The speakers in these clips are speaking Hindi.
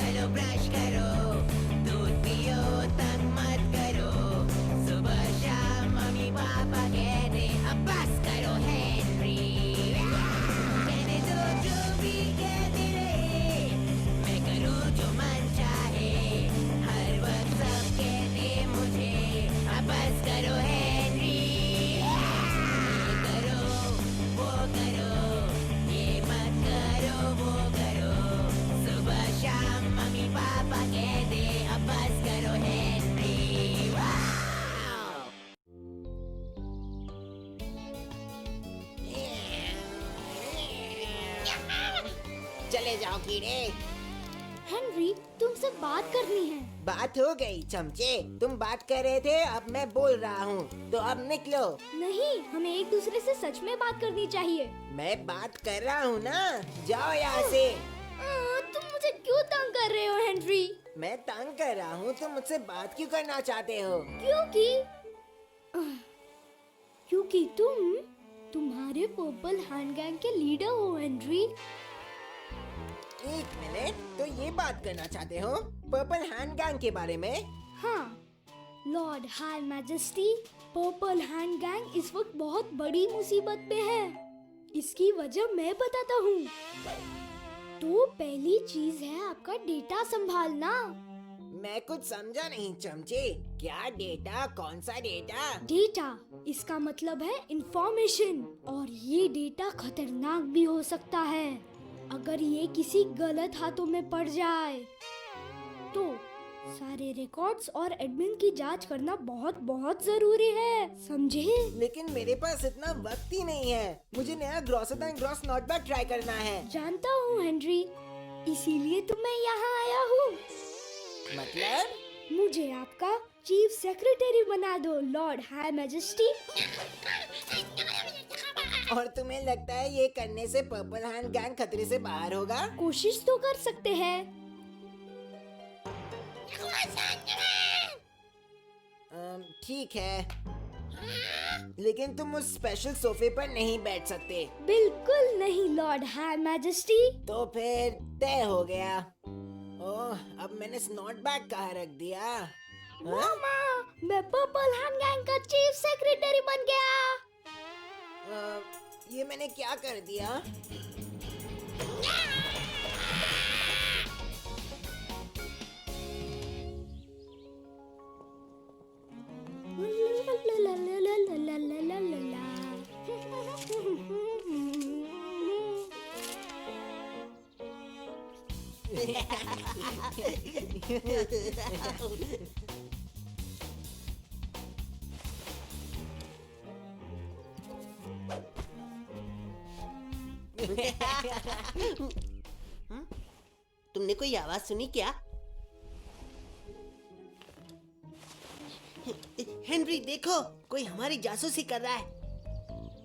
चलो ब्रश करो, दूध पियो, तंग मत करो, सुबह शाम मम्मी पापा कहते अब बस करो हेनरी। कहने दो जो भी कहते रहे, मैं करूँ जो मन चाहे, हर वक्त सब कहते मुझे अब बस करो हेनरी। ये करो, वो करो, ये मत करो, वो करो, सुबह शाम मम्मी पापा कहते अब बस करो हेनरी। चले जाओ कीड़े। हेनरी, तुमसे बात करनी है। बात हो गई चमचे, तुम बात कर रहे थे, अब मैं बोल रहा हूँ, तो अब निकलो। नहीं, हमें एक दूसरे से सच में बात करनी चाहिए। मैं बात कर रहा हूँ ना, जाओ यहाँ से। तुम मुझे क्यों तंग कर रहे हो हेनरी? मैं तंग कर रहा हूँ, तुम मुझसे बात क्यों करना चाहते हो? क्योंकि तुम्हारे पर्पल हैंड गैंग के लीडर हो हेनरी। एक मिनट, तो ये बात करना चाहते हो पर्पल हैंड गैंग के बारे में? हाँ, Lord high majesty, purple hand gang इस वक्त बहुत बड़ी मुसीबत में है। इसकी वजह मैं बताता हूँ। तो पहली चीज है आपका डेटा संभालना। मैं कुछ समझा नहीं चमचे, क्या डेटा? कौन सा डेटा? डेटा, इसका मतलब है इंफॉर्मेशन, और ये डेटा खतरनाक भी हो सकता है अगर ये किसी गलत हाथों में पड़ जाए। तो सारे रिकॉर्ड्स और एडमिन की जांच करना बहुत बहुत जरूरी है, समझे? लेकिन मेरे पास इतना वक्त ही नहीं है, मुझे नया ग्रॉसर देन ग्रॉस नोटबैक ट्राई करना है। जानता हूँ हेनरी, इसीलिए तो मैं यहाँ आया हूँ। मतलब? मुझे आपका चीफ सेक्रेटरी बना दो लॉर्ड हाई मैजेस्टी। और तुम्हें लगता है ये करने से पर्पल हैंड गैंग खतरे से बाहर होगा? कोशिश तो कर सकते हैं। ठीक है, लेकिन तुम उस स्पेशल सोफे पर नहीं बैठ सकते। बिल्कुल नहीं लॉर्ड हाई मैजेस्टी। तो फिर तय हो गया। ओह, अब मैंने स्नॉट बैग कहाँ रख दिया? मामा, मैं पर्पल हैंड गैंग का चीफ सेक्रेटरी बन गया। ये मैंने क्या कर दिया? तुमने कोई आवाज सुनी क्या? हेनरी देखो, कोई हमारी जासूसी कर रहा है।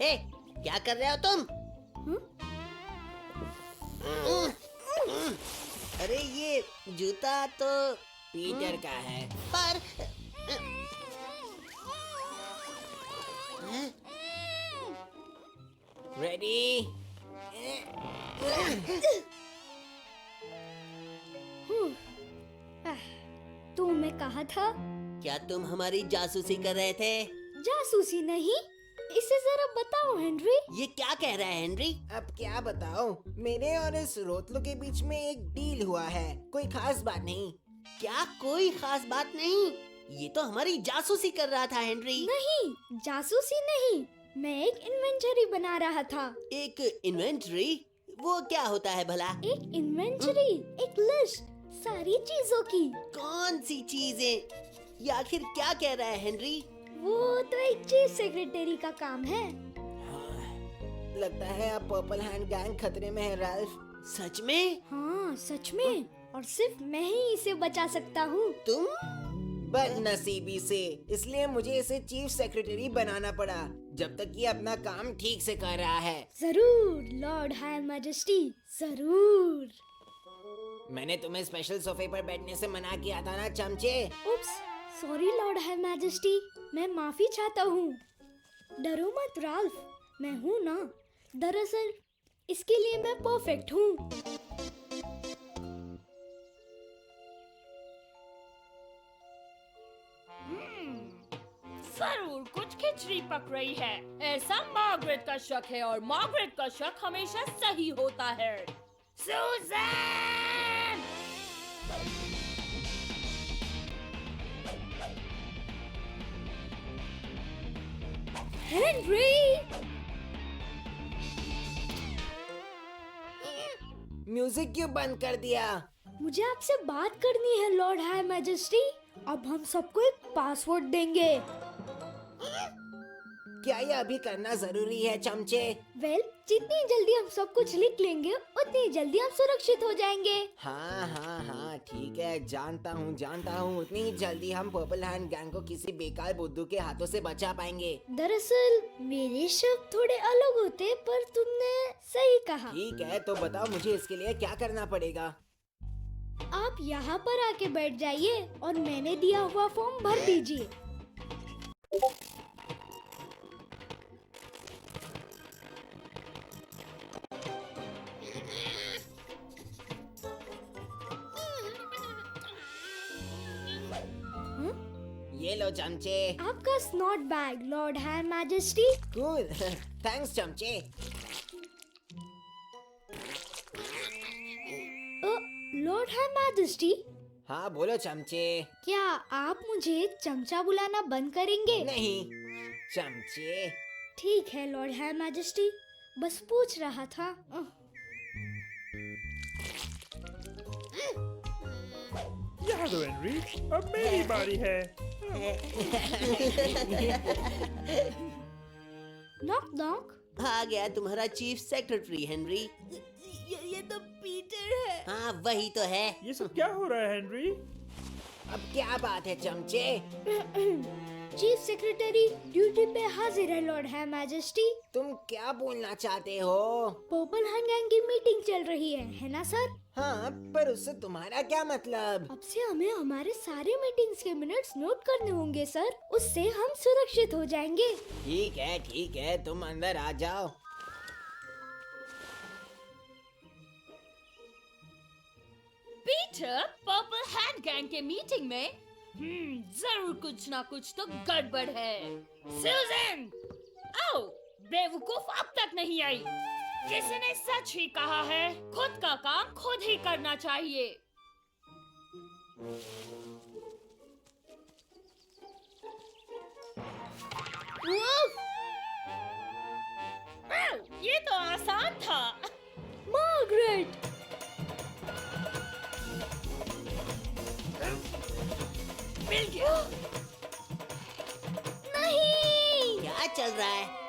ए, क्या कर रहे हो तुम? अरे ये जूता तो पीटर का है। पर रेडी? तो मैं कहा था। क्या तुम हमारी जासूसी कर रहे थे? जासूसी नहीं, इसे जरा बताओ हेनरी। ये क्या कह रहा है हेनरी? अब क्या बताऊं? मेरे और इस रोतलो के बीच में एक डील हुआ है, कोई खास बात नहीं। क्या कोई खास बात नहीं? ये तो हमारी जासूसी कर रहा था हेनरी। नहीं, जासूसी नहीं, मैं एक इन्वेंटरी बना रहा था। एक इन्वेंटरी? वो क्या होता है भला? एक इन्वेंटरी, एक लिस्ट सारी चीजों की। कौन सी चीजें? या आखिर क्या कह रहा है हेनरी? वो तो एक चीफ सेक्रेटरी का काम है। लगता है अब पर्पल हैंड गैंग खतरे में है राल्फ। सच में? हाँ सच में, और सिर्फ मैं ही इसे बचा सकता हूँ। तुम? बदनसीबी से, इसलिए मुझे इसे चीफ सेक्रेटरी बनाना पड़ा, जब तक ये अपना काम ठीक से कर रहा है। जरूर लॉर्ड हाई मैजेस्टी, जरूर। मैंने तुम्हें स्पेशल सोफे पर बैठने से मना किया था ना चमचे। उप्स, सॉरी लॉर्ड हाई मैजेस्टी, मैं माफी चाहता हूँ। डरो मत राल्फ, मैं हूँ ना। दरअसल इसके लिए मैं परफेक्ट हूँ। खिचड़ी पक रही है। ऐसा मार्गरेट का शक है और मार्गरेट का शक हमेशा सही होता है। सुज़ैन! हेनरी! म्यूजिक क्यों बंद कर दिया? मुझे आपसे बात करनी है लॉर्ड हाई मैजेस्टी। अब हम सबको एक पासवर्ड देंगे। क्या ये अभी करना जरूरी है चमचे? वेल, जितनी जल्दी हम सब कुछ लिख लेंगे उतनी जल्दी हम सुरक्षित हो जाएंगे। हाँ हाँ हाँ ठीक है, जानता हूँ उतनी जल्दी हम पर्पल हैंड गैंग को किसी बेकार बुद्धू के हाथों से बचा पाएंगे। दरअसल मेरे शब्द थोड़े अलग होते, पर तुमने सही कहा। ठीक है, तो बताओ मुझे इसके लिए क्या करना पड़ेगा? आप यहाँ पर आके बैठ जाइए और मैंने दिया हुआ फॉर्म भर दीजिए। ये लो चमचे। आपका snout bag Lord high majesty. Cool, thanks चमचे। लॉर्ड हाई मैजेस्टी, हाँ बोलो चमचे। क्या आप मुझे चमचा बुलाना बंद करेंगे? नहीं चमचे। ठीक है लॉर्ड हाई मैजेस्टी, बस पूछ रहा था। यहाँ दो हेनरी, अब मेरी बारी है। Knock knock. आ गया तुम्हारा चीफ सेक्रेटरी हेनरी। ये तो पीटर है। हाँ वही तो है। ये सब क्या हो रहा है हेनरी? अब क्या बात है चमचे? चीफ सेक्रेटरी ड्यूटी पे हाजिर है लॉर्ड हाई मैजेस्टी। तुम क्या बोलना चाहते हो? पर्पल हैंड गैंग की मीटिंग चल रही है ना सर? हाँ, पर उससे तुम्हारा क्या मतलब? अब से हमें हमारे सारे मीटिंग्स के मिनट्स नोट करने होंगे सर, उससे हम सुरक्षित हो जाएंगे। ठीक है, तुम अंदर आ जाओ। पीटर, पर्पल हैंड गैंग के मीटिंग में जरूर कुछ ना कुछ तो गड़बड़ है। सुज़ैन! आओ, बेवकूफ अब तक नहीं आई। किसी ने सच ही कहा है, खुद का काम खुद ही करना चाहिए। ये तो आसान था। मार्गरेट! मिल गया। नहीं! क्या चल रहा है?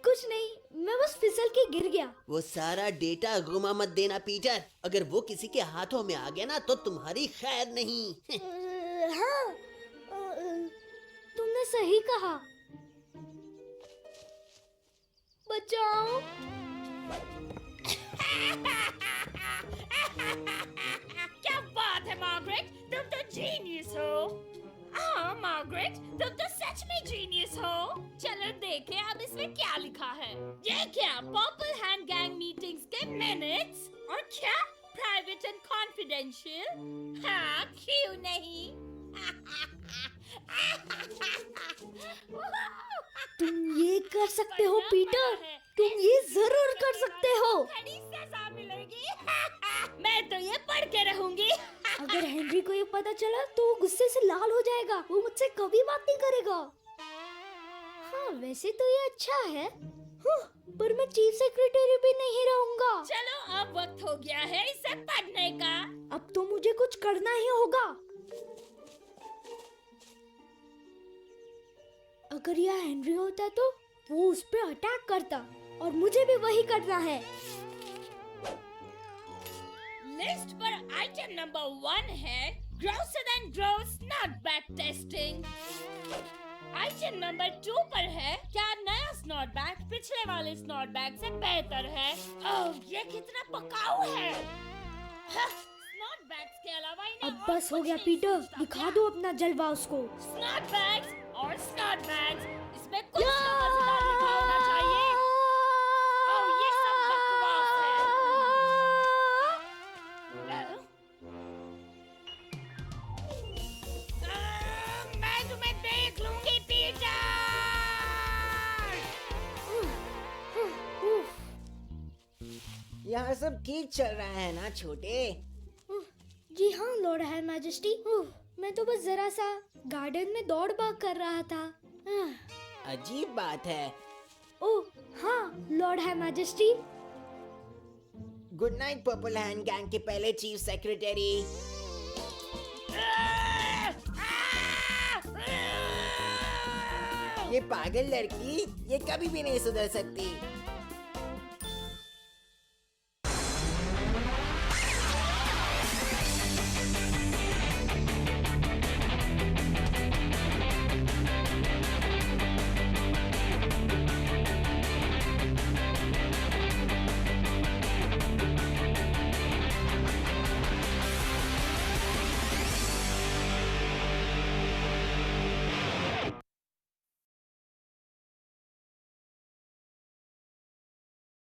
कुछ नहीं, मैं बस फिसल के गिर गया। वो सारा डेटा गुमा मत देना पीटर। अगर वो किसी के हाथों में आ गया ना तो तुम्हारी खैर नहीं। हाँ, तुमने सही कहा। बचाओ! क्या बात है मार्गरेट, तुम तो जीनियस हो। हाँ मार्गरेट, तुम तो सच में जीनियस हो। चलो देखें अब इसमें क्या लिखा है। ये क्या, पर्पल हैंड गैंग मीटिंग्स के मिनट्स? और क्या प्राइवेट एंड कॉन्फिडेंशियल? हाँ क्यों नहीं। तुम ये कर सकते हो पीटर, तुम ये जरूर कर सकते हो। कड़ी सजा मिलेगी। मैं तो ये पढ़ के रहूंगी। अगर हेनरी को ये पता चला तो वो गुस्से से लाल हो जाएगा, वो मुझसे कभी बात नहीं करेगा। हाँ वैसे तो ये अच्छा है। पर मैं चीफ सेक्रेटरी भी नहीं रहूंगा। चलो अब वक्त हो गया है इसे पढ़ने का। अब तो मुझे कुछ करना ही होगा। अगर यह हेनरी होता तो वो उस पे अटैक करता और मुझे भी वही करना है। लिस्ट पर आइटम नंबर 1 है grocer then gross not back testing. Item number 2 पर है क्या नया स्नॉट बैग पिछले वाले स्नॉट बैग से बेहतर है। ओह ये कितना पकाऊ है। स्नॉट बैग्स के अलावा इन्हें अब और बस हो कुछ गया नहीं पीटर, सूझता दिखा क्या? दो अपना जलवा उसको। स्नॉट बैग्स और स्नॉट बैग्स, इसमें कुछ तो मजेदार लिखा होना चाहिए। ओह ये सब बकवास है। मैं तुम्हें देख लूंगी पीटर। यहाँ सब ठीक चल रहा है ना छोटे? जी हाँ लॉर्ड है मैजेस्टी। मैं तो बस जरा सा गार्डन में दौड़ भाग कर रहा था। अजीब बात है। ओह हाँ लॉर्ड है majesty. Good night purple hand gang के पहले चीफ सेक्रेटरी। ये पागल लड़की, ये कभी भी नहीं सुधर सकती।